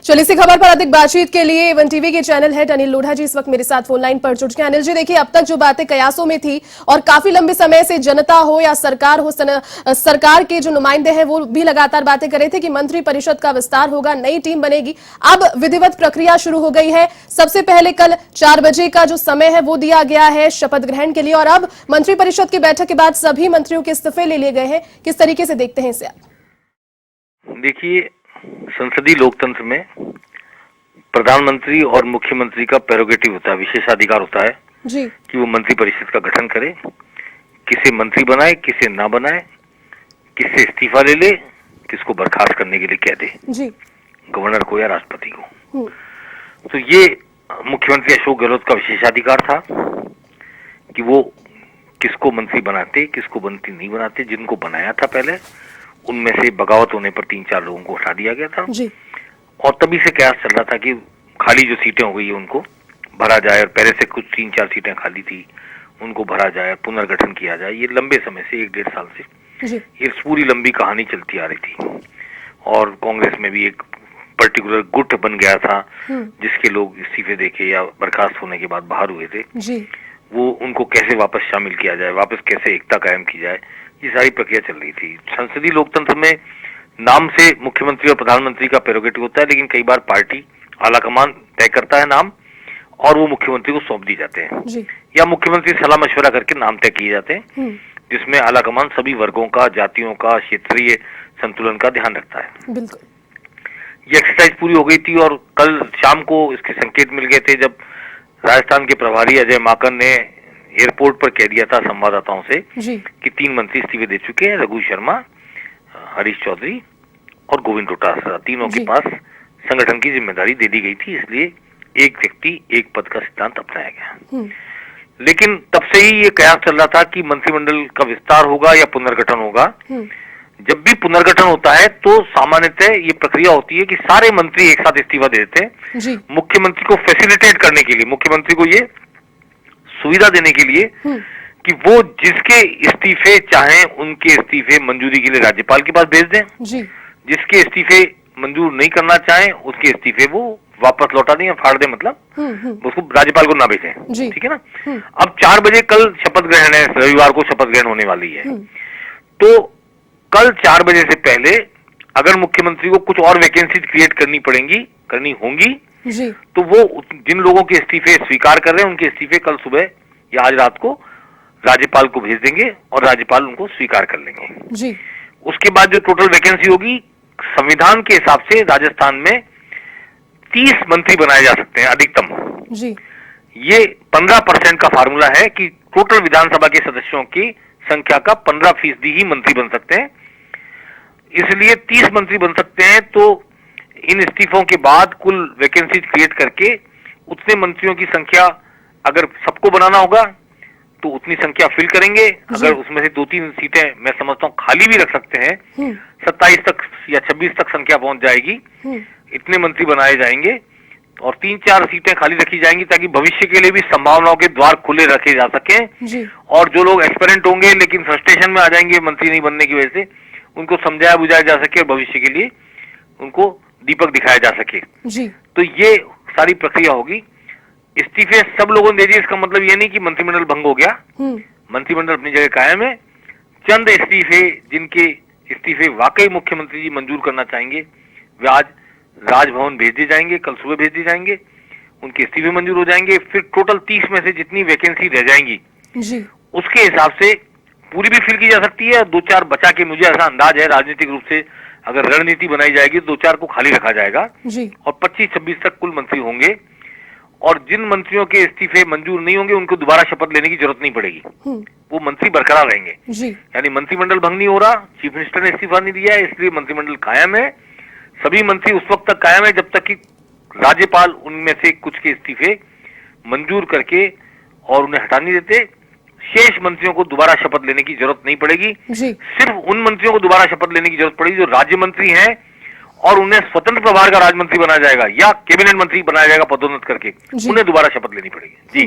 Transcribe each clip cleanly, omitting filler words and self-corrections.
चलिए इसी खबर पर अधिक बातचीत के लिए एवन टीवी के चैनल हेड अनिल लोढ़ा जी इस वक्त मेरे साथ फोन लाइन पर जुड़ चुके हैं। अनिल जी, देखिए अब तक जो बातें कयासों में थी और काफी लंबे समय से जनता हो या सरकार हो, सरकार के जो नुमाइंदे हैं वो भी लगातार बातें कर रहे थे कि मंत्री परिषद का विस्तार होगा, नई टीम बनेगी। अब विधिवत प्रक्रिया शुरू हो गई है। सबसे पहले कल 4 बजे का जो समय है वो दिया गया है शपथ ग्रहण के लिए और अब मंत्री परिषद की बैठक के बाद सभी मंत्रियों के इस्तीफे ले लिए गए हैं। किस तरीके से देखते हैं इसे आप? देखिए, संसदीय लोकतंत्र में प्रधानमंत्री और मुख्यमंत्री का प्रेरोगेटिव होता है, विशेषाधिकार होता है जी कि वो मंत्री परिषद का गठन करे, किसे मंत्री बनाए, किसे ना बनाए, किससे इस्तीफा ले ले, किसको बर्खास्त करने के लिए कह दे, जी गवर्नर को या राष्ट्रपति को। तो ये मुख्यमंत्री अशोक गहलोत का विशेषाधिकार था कि वो किसको मंत्री बनाते, किसको मंत्री नहीं बनाते। जिनको बनाया था पहले, उनमें से बगावत होने पर 3-4 लोगों को हटा दिया गया था जी और तभी से कयास चल रहा था कि खाली जो सीटें हो गई है उनको भरा जाए और पहले से कुछ 3-4 सीटें खाली थी उनको भरा जाए, पुनर्गठन किया जाए। ये लंबे समय से 1-1.5 साल से ये पूरी लंबी कहानी चलती आ रही थी और कांग्रेस में भी एक पर्टिकुलर गुट बन गया था जिसके लोग इस्तीफे देके या बर्खास्त होने के बाद बाहर हुए थे जी वो उनको कैसे वापस शामिल किया जाए, वापस कैसे एकता कायम की जाए, ये सारी प्रक्रिया चल रही थी। संसदीय लोकतंत्र में नाम से मुख्यमंत्री और प्रधानमंत्री का प्रेरोगेटिव होता है, लेकिन कई बार पार्टी आलाकमान तय करता है नाम और वो मुख्यमंत्री को सौंप दी जाते हैं जी या मुख्यमंत्री सलाह मशवरा करके नाम तय किए जाते हैं जिसमें आलाकमान सभी वर्गों का, जातियों का, क्षेत्रीय संतुलन का ध्यान रखता है। बिल्कुल। ये एक्सरसाइज पूरी हो गई थी और कल शाम को इसके संकेत मिल गए थे जब राजस्थान के प्रभारी अजय माकन ने एयरपोर्ट पर कह दिया था संवाददाताओं से कि 3 मंत्री इस्तीफे दे चुके हैं, रघु शर्मा, हरीश चौधरी और गोविंद डोटासरा, तीनों के पास संगठन की जिम्मेदारी दे दी गई थी, इसलिए एक व्यक्ति एक पद का सिद्धांत अपनाया गया। लेकिन तब से ही ये कयास चल रहा था कि मंत्रिमंडल का विस्तार होगा या पुनर्गठन होगा। जब भी पुनर्गठन होता है तो सामान्यतः ये प्रक्रिया होती है कि सारे मंत्री एक साथ इस्तीफा दे देते हैं मुख्यमंत्री को फैसिलिटेट करने के लिए, मुख्यमंत्री को ये सुविधा देने के लिए कि वो जिसके इस्तीफे चाहें उनके इस्तीफे मंजूरी के लिए राज्यपाल के पास भेज दें, जिसके इस्तीफे मंजूर नहीं करना चाहें उसके इस्तीफे वो वापस लौटा दें या फाड़ दें, मतलब उसको राज्यपाल को ना भेजें। ठीक है ना। अब 4 बजे कल शपथ ग्रहण है, रविवार को शपथ ग्रहण होने वाली है। तो कल 4 बजे से पहले अगर मुख्यमंत्री को कुछ और वैकेंसी क्रिएट करनी होंगी तो वो जिन लोगों के इस्तीफे स्वीकार कर रहे हैं उनके इस्तीफे कल सुबह या आज रात को राज्यपाल को भेज देंगे और राज्यपाल उनको स्वीकार कर लेंगे। उसके बाद जो टोटल वैकेंसी होगी, संविधान के हिसाब से राजस्थान में 30 मंत्री बनाए जा सकते हैं अधिकतम। ये 15% का फार्मूला है कि टोटल विधानसभा के सदस्यों की संख्या का 15% ही मंत्री बन सकते हैं, इसलिए 30 मंत्री बन सकते हैं। तो इन इस्तीफों के बाद कुल वैकेंसी क्रिएट करके उतने मंत्रियों की संख्या अगर सबको बनाना होगा तो उतनी संख्या फिल करेंगे। अगर उसमें से 2-3 सीटें मैं समझता हूँ खाली भी रख सकते हैं, 27 तक या 26 तक संख्या पहुंच जाएगी, इतने मंत्री बनाए जाएंगे और 3-4 सीटें खाली रखी जाएंगी ताकि भविष्य के लिए भी संभावनाओं के द्वार खुले रखे जा सकें और जो लोग एक्सपेरेंट होंगे लेकिन फ्रस्ट्रेशन में आ जाएंगे मंत्री नहीं बनने की वजह से, उनको समझाया बुझाया जा सके और भविष्य के लिए उनको दीपक दिखाया जा सके। तो ये सारी प्रक्रिया होगी। इस्तीफे सब लोगों ने दे दिए, इसका मतलब ये नहीं कि मंत्रिमंडल भंग हो गया, मंत्रिमंडल अपनी जगह कायम है। चंद इस्तीफे जिनके इस्तीफे वाकई मुख्यमंत्री जी मंजूर करना चाहेंगे वे आज राजभवन भेज दिए जाएंगे, कल सुबह भेज दिए जाएंगे, उनके इस्तीफे मंजूर हो जाएंगे। फिर टोटल 30 में से जितनी वैकेंसी रह जाएंगी उसके हिसाब से पूरी भी फिल की जा सकती है, 2-4 बचा के, मुझे ऐसा अंदाज है राजनीतिक रूप से अगर रणनीति बनाई जाएगी तो 2-4 को खाली रखा जाएगा और 25-26 तक कुल मंत्री होंगे और जिन मंत्रियों के इस्तीफे मंजूर नहीं होंगे उनको दोबारा शपथ लेने की जरूरत नहीं पड़ेगी, वो मंत्री बरकरार रहेंगे। यानी मंत्रिमंडल भंग नहीं हो रहा, चीफ मिनिस्टर ने इस्तीफा नहीं दिया है, इसलिए मंत्रिमंडल कायम है। सभी मंत्री उस वक्त तक कायम है जब तक कि राज्यपाल उनमें से कुछ के इस्तीफे मंजूर करके और उन्हें हटा नहीं देते। शेष मंत्रियों को दोबारा शपथ लेने की जरूरत नहीं पड़ेगी, सिर्फ उन मंत्रियों को दोबारा शपथ लेने की जरूरत पड़ेगी जो राज्य मंत्री हैं और उन्हें स्वतंत्र प्रभार का राज्य मंत्री बनाया जाएगा या कैबिनेट मंत्री बनाया जाएगा पदोन्नत करके, उन्हें दोबारा शपथ लेनी पड़ेगी। जी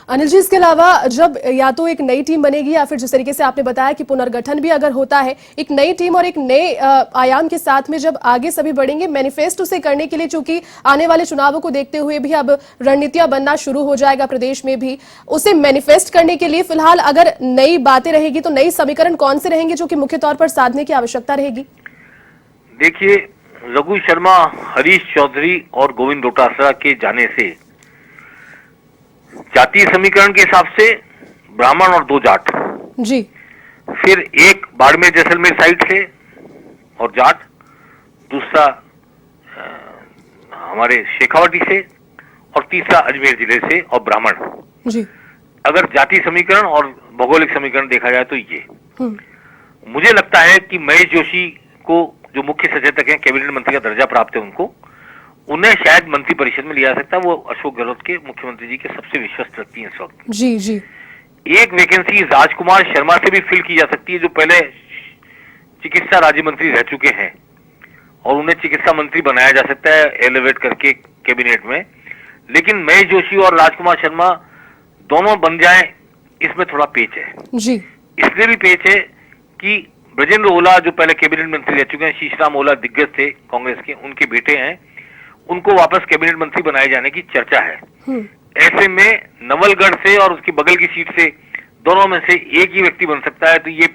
अनिल जी, इसके अलावा जब या तो एक नई टीम बनेगी या फिर जिस तरीके से आपने बताया कि पुनर्गठन भी अगर होता है, एक नई टीम और एक नए आयाम के साथ में जब आगे सभी बढ़ेंगे, मैनिफेस्टो से करने के लिए, चूंकि आने वाले चुनावों को देखते हुए भी अब रणनीतियां बनना शुरू हो जाएगा प्रदेश में भी, उसे मैनिफेस्ट करने के लिए फिलहाल अगर नई बातें रहेगी तो नई समीकरण कौन से रहेंगे जो कि मुख्य तौर पर साधने की आवश्यकता रहेगी? देखिए, रघु शर्मा, हरीश चौधरी और गोविंद डोटासरा के जाने से जातीय समीकरण के हिसाब से ब्राह्मण और 2 जाट जी, फिर एक बाड़मेर जैसलमेर साइड से और जाट, दूसरा हमारे शेखावाटी से और तीसरा अजमेर जिले से और ब्राह्मण। जी, अगर जातीय समीकरण और भौगोलिक समीकरण देखा जाए तो ये मुझे लगता है कि महेश जोशी को, जो मुख्य सचेतक हैं, कैबिनेट मंत्री का दर्जा प्राप्त है उन्हें शायद मंत्री परिषद में लिया जा सकता है। वो अशोक गहलोत के, मुख्यमंत्री जी के सबसे विश्वस्त व्यक्ति हैं इस वक्त। जी, जी, एक वैकेंसी राजकुमार शर्मा से भी फिल की जा सकती है, जो पहले चिकित्सा राज्य मंत्री रह चुके हैं, और उन्हें चिकित्सा मंत्री बनाया जा सकता है एलिवेट करके कैबिनेट में। लेकिन महेश जोशी और राजकुमार शर्मा दोनों बन जाएं, इसमें थोड़ा पेच है जी, इसलिए भी पेच है कि ब्रजेंद्र ओला, जो पहले कैबिनेट मंत्री रह चुके हैं, शीशराम ओला दिग्गज थे कांग्रेस के, उनके बेटे हैं, उनको वापस कैबिनेट मंत्री बनाए जाने की चर्चा है। ऐसे में नवलगढ़ से और उसकी बगल की सीट से दोनों में से एक ही व्यक्ति बन सकता है। तो ये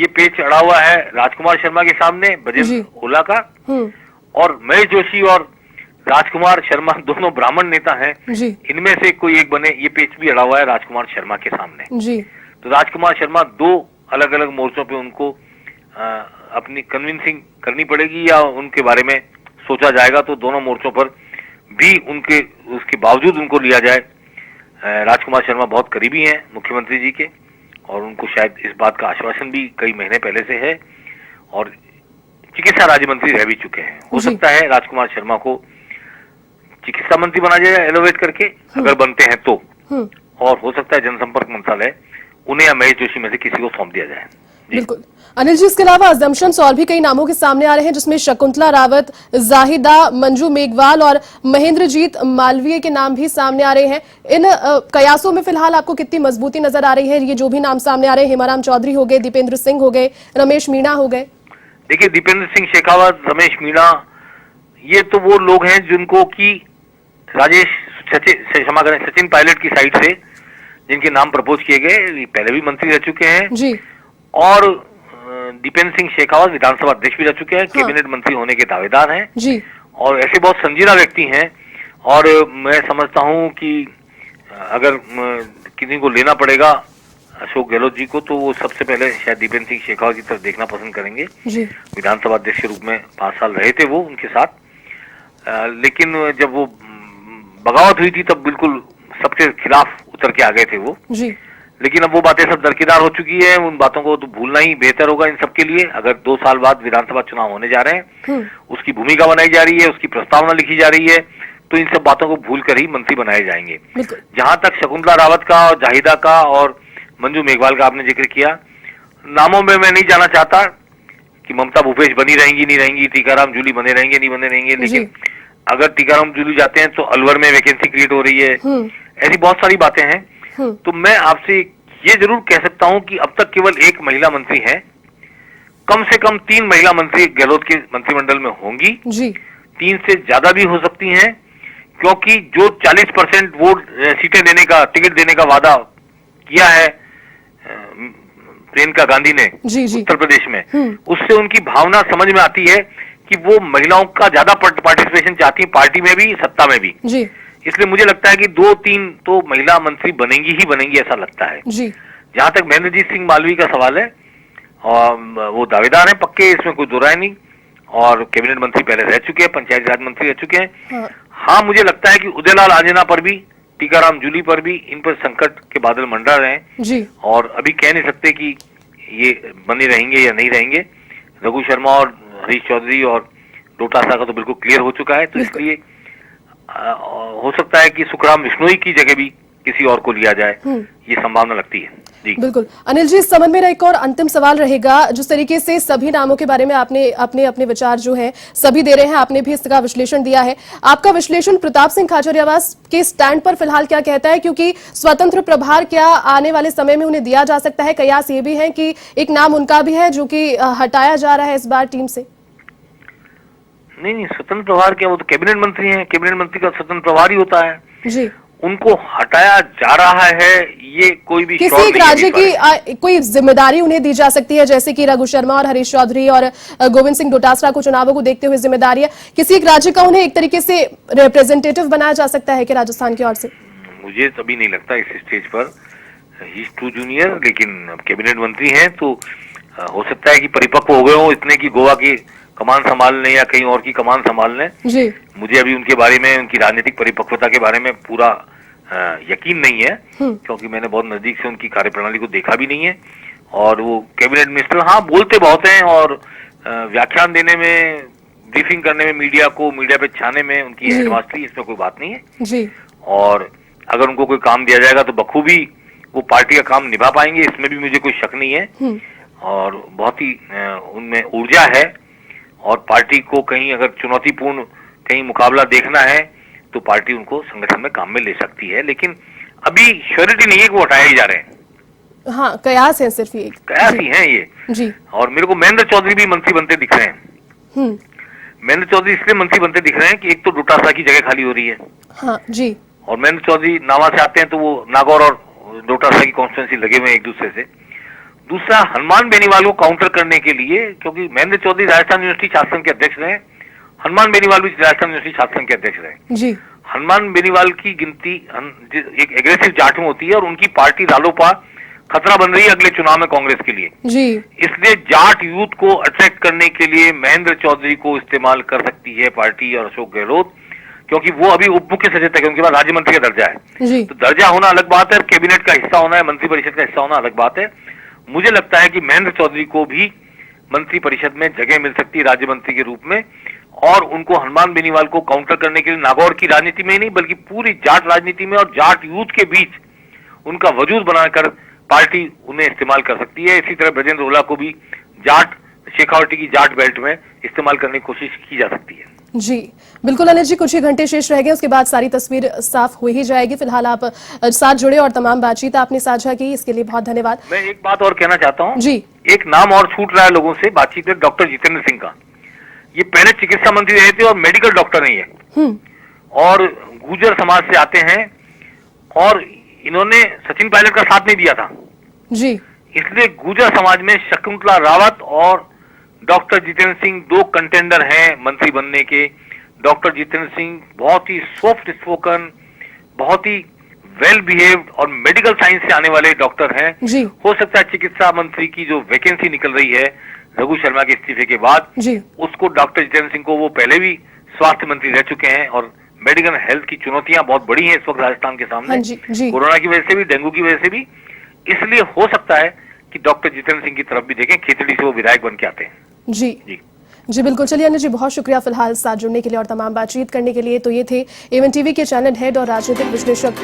पेच अड़ा हुआ है राजकुमार शर्मा के सामने, ब्रजेंद्र ओला का, और महेश जोशी और राजकुमार शर्मा दोनों ब्राह्मण नेता हैं, इनमें से कोई एक बने, ये पेच भी अड़ा हुआ है राजकुमार शर्मा के सामने। जी, तो राजकुमार शर्मा 2 अलग अलग मोर्चों पे उनको अपनी कन्विंसिंग करनी पड़ेगी, या उनके बारे में सोचा जाएगा तो दोनों मोर्चों पर भी उसके बावजूद उनको लिया जाए। राजकुमार शर्मा बहुत करीबी हैं मुख्यमंत्री जी के, और उनको शायद इस बात का आश्वासन भी कई महीने पहले से है, और चिकित्सा राज्य मंत्री रह भी चुके हैं। हो सकता है राजकुमार शर्मा को चिकित्सा मंत्री बना जाए एलोवेट करके, अगर बनते हैं तो, और हो सकता है जनसंपर्क मंत्रालय उन्हें या महेश जोशी में से किसी को सौंप दिया जाए। बिल्कुल अनिल जी, इसके अलावा अजम्पशंस और भी कई नामों के सामने आ रहे हैं, जिसमें शकुंतला रावत, जाहिदा, मंजू मेघवाल और महेंद्रजीत मालवीय के नाम भी सामने आ रहे हैं। इन कयासों में फिलहाल आपको कितनी मजबूती नजर आ रही है? ये जो भी नाम सामने आ रहे हैं, हेमाराम चौधरी हो गए, दीपेंद्र सिंह हो गए, रमेश मीणा हो गए। देखिए, दीपेंद्र सिंह शेखावत, रमेश मीणा, ये तो वो लोग हैं जिनको की सचिन पायलट की साइड से जिनके नाम प्रपोज किए गए, पहले भी मंत्री रह चुके हैं जी, और दीपेंद्र सिंह शेखावत विधानसभा अध्यक्ष भी रह चुके हैं, कैबिनेट मंत्री होने के दावेदार हैं जी, और ऐसे बहुत संजीदा व्यक्ति हैं। और मैं समझता हूं कि अगर किसी को लेना पड़ेगा अशोक गहलोत जी को, तो वो सबसे पहले शायद दीपेंद्र सिंह शेखावत की तरफ देखना पसंद करेंगे। विधानसभा अध्यक्ष के रूप में 5 साल रहे थे वो उनके साथ, लेकिन जब वो बगावत हुई थी तब बिल्कुल सबके खिलाफ उतर के आ गए थे वो जी। लेकिन अब वो बातें सब दरकिनार हो चुकी है, उन बातों को तो भूलना ही बेहतर होगा इन सबके लिए। अगर 2 साल बाद विधानसभा चुनाव होने जा रहे हैं, उसकी भूमिका बनाई जा रही है, उसकी प्रस्तावना लिखी जा रही है, तो इन सब बातों को भूलकर ही मंत्री बनाए जाएंगे। जहां तक शकुंतला रावत का और जाहिदा का और मंजू मेघवाल का आपने जिक्र किया, नामों में मैं नहीं जाना चाहता कि ममता भूपेश बनी रहेंगी नहीं रहेंगी, टीकाराम जूली बने रहेंगे नहीं बने रहेंगे, लेकिन अगर टीकाराम जूली जाते हैं तो अलवर में वैकेंसी क्रिएट हो रही है, ऐसी बहुत सारी बातें हैं। तो मैं आपसे ये जरूर कह सकता हूं कि अब तक केवल 1 महिला मंत्री है, कम से कम 3 महिला मंत्री गहलोत के मंत्रिमंडल में होंगी जी। 3 से ज्यादा भी हो सकती हैं, क्योंकि जो 40% वोट सीटें देने का, टिकट देने का वादा किया है प्रियंका गांधी ने उत्तर प्रदेश में, उससे उनकी भावना समझ में आती है कि वो महिलाओं का ज्यादा पार्टिसिपेशन चाहती है, पार्टी में भी सत्ता में भी जी। इसलिए मुझे लगता है कि 2-3 तो महिला मंत्री बनेंगी ही बनेंगी, ऐसा लगता है जी। जहां तक महेंद्रजीत सिंह मालवीय का सवाल है, और वो दावेदार हैं पक्के, इसमें कोई दो राय नहीं, और कैबिनेट मंत्री पहले रह चुके हैं, पंचायत राज मंत्री रह चुके हैं। हाँ, मुझे लगता है कि उदयलाल आंजना पर भी, टीकाराम जूली पर भी, इन पर संकट के बादल मंडरा रहे हैं जी। और अभी कह नहीं सकते कि ये बने रहेंगे या नहीं रहेंगे। रघु शर्मा और हरीश चौधरी और डोटासरा का तो बिल्कुल क्लियर हो चुका है, तो इसलिए हो सकता है कि सुखराम बिश्नोई की जगह भी किसी और को लिया जाए, ये संभावना लगती है। जी बिल्कुल अनिल जी, इस संबंध में एक और अंतिम सवाल रहेगा। जिस तरीके से सभी नामों के बारे में आपने अपने विचार जो है सभी दे रहे हैं, आपने भी इसका विश्लेषण दिया है। आपका विश्लेषण प्रताप सिंह खाचरियावास के स्टैंड पर फिलहाल क्या कहता है, क्योंकि स्वतंत्र प्रभार क्या आने वाले समय में उन्हें दिया जा सकता है? कयास ये भी है कि एक नाम उनका भी है जो कि हटाया जा रहा है इस बार टीम से। नहीं, स्वतंत्र प्रभार क्या, वो तो कैबिनेट मंत्री हैं, कैबिनेट मंत्री का स्वतंत्र प्रभार ही होता है जी। उनको हटाया जा रहा है, ये कोई भी किसी एक राज्य की कोई जिम्मेदारी उन्हें दी जा सकती है, जैसे कि रघु शर्मा और हरीश चौधरी और गोविंद सिंह डोटासरा को चुनावों को देखते हुए जिम्मेदारी है, किसी एक राज्य का उन्हें एक तरीके से रिप्रेजेंटेटिव बनाया जा सकता है कि राजस्थान की ओर से? मुझे तभी नहीं लगता इस स्टेज पर, ही इज टू जूनियर, लेकिन अब कैबिनेट मंत्री हैं तो हो सकता है कि परिपक्व हो गए हो इतने की गोवा की कमान संभाल लें या कहीं और की कमान संभाल लें। जी मुझे अभी उनके बारे में, उनकी राजनीतिक परिपक्वता के बारे में पूरा यकीन नहीं है, क्योंकि मैंने बहुत नजदीक से उनकी कार्यप्रणाली को देखा भी नहीं है। और वो कैबिनेट मिनिस्टर हाँ बोलते बहुत हैं, और व्याख्यान देने में, ब्रीफिंग करने में, मीडिया पे छाने में उनकी हेडमास्टरी, इसमें कोई बात नहीं है जी। और अगर उनको कोई काम दिया जाएगा तो बखूबी वो पार्टी का काम निभा पाएंगे, इसमें भी मुझे कोई शक नहीं है। और बहुत ही उनमें ऊर्जा है, और पार्टी को कहीं अगर चुनौतीपूर्ण कहीं मुकाबला देखना है तो पार्टी उनको संगठन में काम में ले सकती है, लेकिन अभी श्योरिटी नहीं है कि वो हटाए ही जा रहे हैं। हाँ, कयास है, सिर्फ ये कयास ही है ये जी। और मेरे को महेंद्र चौधरी भी मंत्री बनते दिख रहे हैं। महेंद्र चौधरी इसलिए मंत्री बनते दिख रहे हैं कि एक तो डोटासरा की जगह खाली हो रही है, हाँ जी, और महेंद्र चौधरी नावा से आते हैं तो वो नागौर और डोटासरा की कॉन्स्टिट्यूंसी लगे हुए हैं एक दूसरे से। दूसरा, हनुमान बेनीवाल को काउंटर करने के लिए, क्योंकि महेंद्र चौधरी राजस्थान यूनिवर्सिटी छात्र संघ के अध्यक्ष रहे, हनुमान बेनीवाल भी राजस्थान यूनिवर्सिटी छात्र संघ के अध्यक्ष रहे जी। हनुमान बेनीवाल की गिनती एक एग्रेसिव जाट में होती है, और उनकी पार्टी रालोपा खतरा बन रही है अगले चुनाव में कांग्रेस के लिए जी। इसलिए जाट यूथ को अट्रैक्ट करने के लिए महेंद्र चौधरी को इस्तेमाल कर सकती है पार्टी और अशोक गहलोत, क्योंकि वो अभी उप मुख्य सचेतक है, उनके पास राज्य मंत्री का दर्जा है जी। तो दर्जा होना अलग बात है, कैबिनेट का हिस्सा होना है, मंत्री परिषद का हिस्सा होना अलग बात है। मुझे लगता है कि महेंद्र चौधरी को भी मंत्री परिषद में जगह मिल सकती है राज्य मंत्री के रूप में, और उनको हनुमान बेनीवाल को काउंटर करने के लिए नागौर की राजनीति में ही नहीं बल्कि पूरी जाट राजनीति में और जाट यूथ के बीच उनका वजूद बनाकर पार्टी उन्हें इस्तेमाल कर सकती है। इसी तरह ब्रजेंद्र ओला को भी जाट शेखावटी की जाट बेल्ट में इस्तेमाल करने की कोशिश की जा सकती है जी। बिल्कुल अनिल जी, कुछ ही घंटे शेष रह गए, उसके बाद सारी तस्वीर साफ हो ही जाएगी। फिलहाल आप साथ जुड़े और तमाम बातचीत आपने साझा की, इसके लिए बहुत धन्यवाद। मैं एक बात और कहना चाहता हूँ जी, एक नाम और छूट रहा है लोगों से बातचीत में, डॉक्टर जितेंद्र सिंह का। ये पहले चिकित्सा मंत्री रहे थे और मेडिकल डॉक्टर नहीं है, और गुर्जर समाज से आते हैं, और इन्होंने सचिन पायलट का साथ नहीं दिया था जी। इसलिए गुर्जर समाज में शकुंतला रावत और डॉक्टर जितेंद्र सिंह दो कंटेंडर हैं मंत्री बनने के। डॉक्टर जितेंद्र सिंह बहुत ही सॉफ्ट स्पोकन, बहुत ही वेल बिहेव्ड और मेडिकल साइंस से आने वाले डॉक्टर हैं जी। हो सकता है चिकित्सा मंत्री की जो वैकेंसी निकल रही है रघु शर्मा के इस्तीफे के बाद जी, उसको डॉक्टर जितेंद्र सिंह को, वो पहले भी स्वास्थ्य मंत्री रह चुके हैं, और मेडिकल हेल्थ की चुनौतियां बहुत बड़ी हैं इस वक्त राजस्थान के सामने, कोरोना की वजह से भी, डेंगू की वजह से भी। इसलिए हो सकता है कि डॉक्टर जितेंद्र सिंह की तरफ भी देखें, खेतड़ी से वो विधायक बन के आते हैं जी जी जी। बिल्कुल, चलिए अनिल जी, बहुत शुक्रिया फिलहाल साथ जुड़ने के लिए और तमाम बातचीत करने के लिए। तो ये थे एवन टीवी के चैनल हेड और राजनीतिक विश्लेषक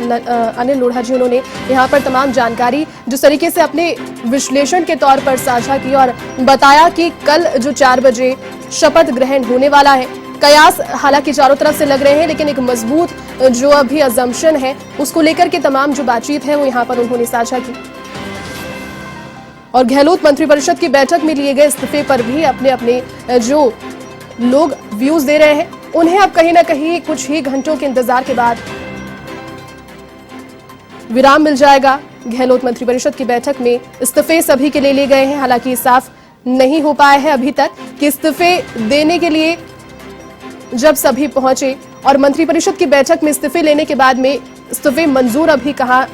अनिल लोढ़ा जी। उन्होंने यहाँ पर तमाम जानकारी जिस तरीके से अपने विश्लेषण के तौर पर साझा की और बताया कि कल जो 4 बजे शपथ ग्रहण होने वाला है, कयास हालांकि चारों तरफ से लग रहे हैं, लेकिन एक मजबूत जो अभी अजम्पशन है उसको लेकर के तमाम जो बातचीत है वो यहाँ पर उन्होंने साझा की। और गहलोत मंत्रिपरिषद की बैठक में लिए गए इस्तीफे पर भी अपने अपने जो लोग व्यूज दे रहे हैं, उन्हें अब कहीं ना कहीं कुछ ही घंटों के इंतजार के बाद विराम मिल जाएगा। गहलोत मंत्रिपरिषद की बैठक में इस्तीफे सभी के लिए गए हैं, हालांकि साफ नहीं हो पाया है अभी तक कि इस्तीफे देने के लिए जब सभी पहुंचे, और मंत्रिपरिषद की बैठक में इस्तीफे लेने के बाद में इस्तीफे मंजूर अभी कहां